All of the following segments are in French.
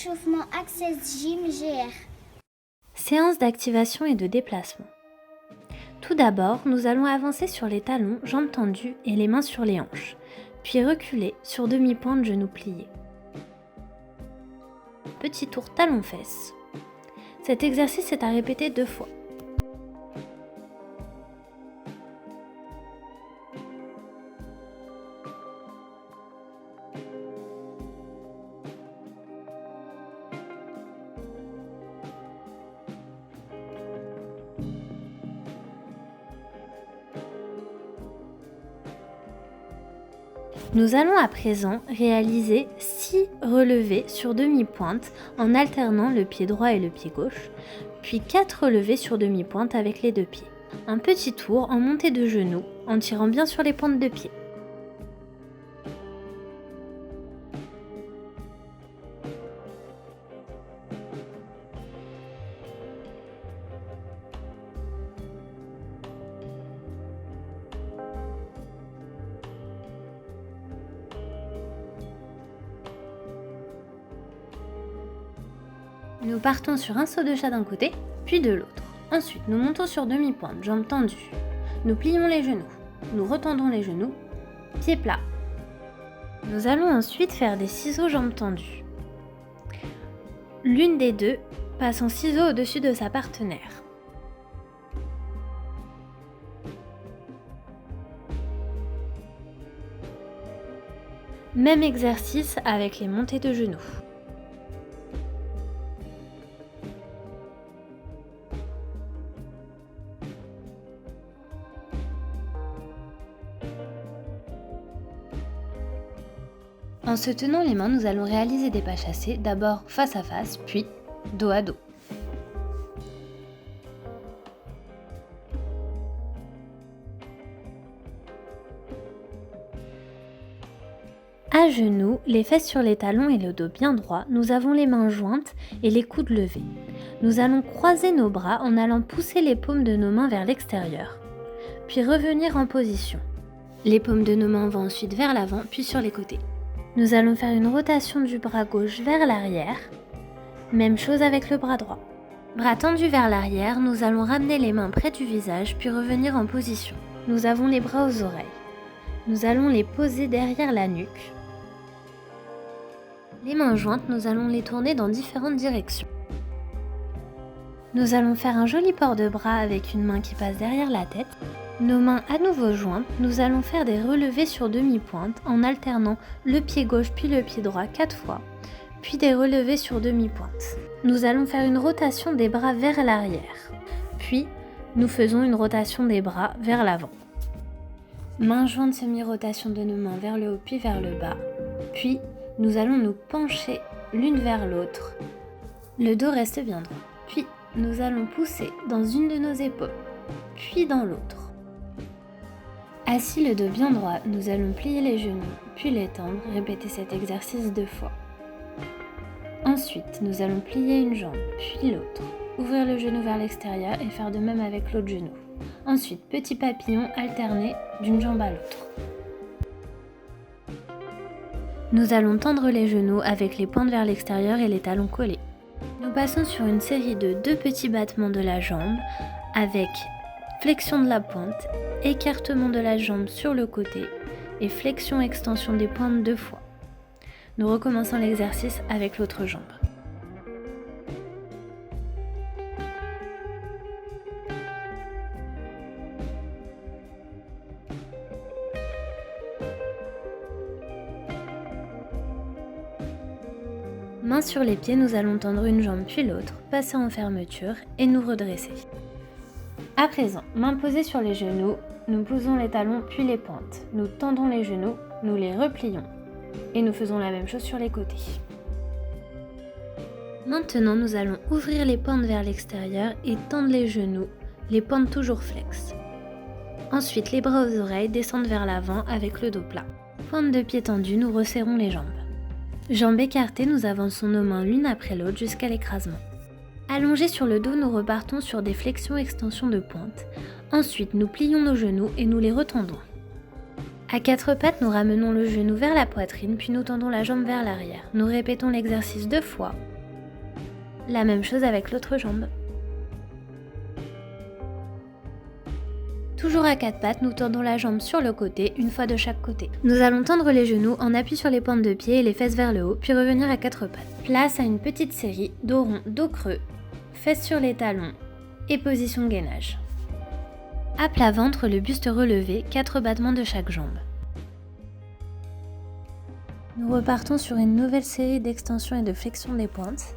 échauffement Access Gym GR. Séance d'activation et de déplacement. Tout d'abord, nous allons avancer sur les talons, jambes tendues et les mains sur les hanches, puis reculer sur demi-pointe, genoux pliés. Petit tour talons-fesses. Cet exercice est à répéter 2 fois. Nous allons à présent réaliser 6 relevés sur demi-pointe en alternant le pied droit et le pied gauche, puis 4 relevés sur demi-pointe avec les 2 pieds. Un petit tour en montée de genoux en tirant bien sur les pointes de pied. Nous partons sur un saut de chat d'un côté, puis de l'autre. Ensuite, nous montons sur demi-pointe, jambes tendues. Nous plions les genoux. Nous retendons les genoux, pieds plats. Nous allons ensuite faire des ciseaux jambes tendues. L'une des deux passe en ciseaux au-dessus de sa partenaire. Même exercice avec les montées de genoux. En se tenant les mains, nous allons réaliser des pas chassés, d'abord face à face, puis dos à dos. À genoux, les fesses sur les talons et le dos bien droit, nous avons les mains jointes et les coudes levés. Nous allons croiser nos bras en allant pousser les paumes de nos mains vers l'extérieur, puis revenir en position. Les paumes de nos mains vont ensuite vers l'avant, puis sur les côtés. Nous allons faire une rotation du bras gauche vers l'arrière. Même chose avec le bras droit. Bras tendus vers l'arrière, nous allons ramener les mains près du visage puis revenir en position. Nous avons les bras aux oreilles. Nous allons les poser derrière la nuque. Les mains jointes, nous allons les tourner dans différentes directions. Nous allons faire un joli port de bras avec une main qui passe derrière la tête. Nos mains à nouveau jointes, nous allons faire des relevés sur demi-pointe en alternant le pied gauche puis le pied droit 4 fois, puis des relevés sur demi-pointe. Nous allons faire une rotation des bras vers l'arrière, puis nous faisons une rotation des bras vers l'avant. Mains jointes, semi-rotation de nos mains vers le haut puis vers le bas, puis nous allons nous pencher l'une vers l'autre. Le dos reste bien droit, puis nous allons pousser dans une de nos épaules, puis dans l'autre. Assis le dos bien droit, nous allons plier les genoux, puis les tendre, répéter cet exercice 2 fois. Ensuite, nous allons plier une jambe, puis l'autre, ouvrir le genou vers l'extérieur et faire de même avec l'autre genou. Ensuite, petit papillon alterné d'une jambe à l'autre. Nous allons tendre les genoux avec les pointes vers l'extérieur et les talons collés. Nous passons sur une série de 2 petits battements de la jambe avec flexion de la pointe, écartement de la jambe sur le côté et flexion-extension des pointes 2 fois. Nous recommençons l'exercice avec l'autre jambe. Mains sur les pieds, nous allons tendre une jambe puis l'autre, passer en fermeture et nous redresser. À présent, mains posées sur les genoux, nous posons les talons puis les pointes. Nous tendons les genoux, nous les replions et nous faisons la même chose sur les côtés. Maintenant, nous allons ouvrir les pointes vers l'extérieur et tendre les genoux, les pointes toujours flexes. Ensuite, les bras aux oreilles descendent vers l'avant avec le dos plat. Pointe de pied tendue, nous resserrons les jambes. Jambes écartées, nous avançons nos mains l'une après l'autre jusqu'à l'écrasement. Allongés sur le dos, nous repartons sur des flexions-extensions de pointe. Ensuite, nous plions nos genoux et nous les retendons. À 4 pattes, nous ramenons le genou vers la poitrine, puis nous tendons la jambe vers l'arrière. Nous répétons l'exercice 2 fois La même chose avec l'autre jambe. Toujours à quatre pattes, nous tendons la jambe sur le côté, une fois de chaque côté. Nous allons tendre les genoux en appui sur les pointes de pied et les fesses vers le haut, puis revenir à quatre pattes. Place à une petite série, dos rond, dos creux, fesses sur les talons et position gainage. À plat ventre, le buste relevé, 4 battements de chaque jambe. Nous repartons sur une nouvelle série d'extensions et de flexions des pointes.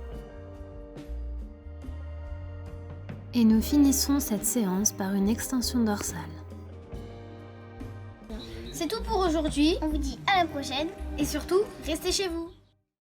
Et nous finissons cette séance par une extension dorsale. C'est tout pour aujourd'hui. On vous dit à la prochaine. Et surtout, restez chez vous.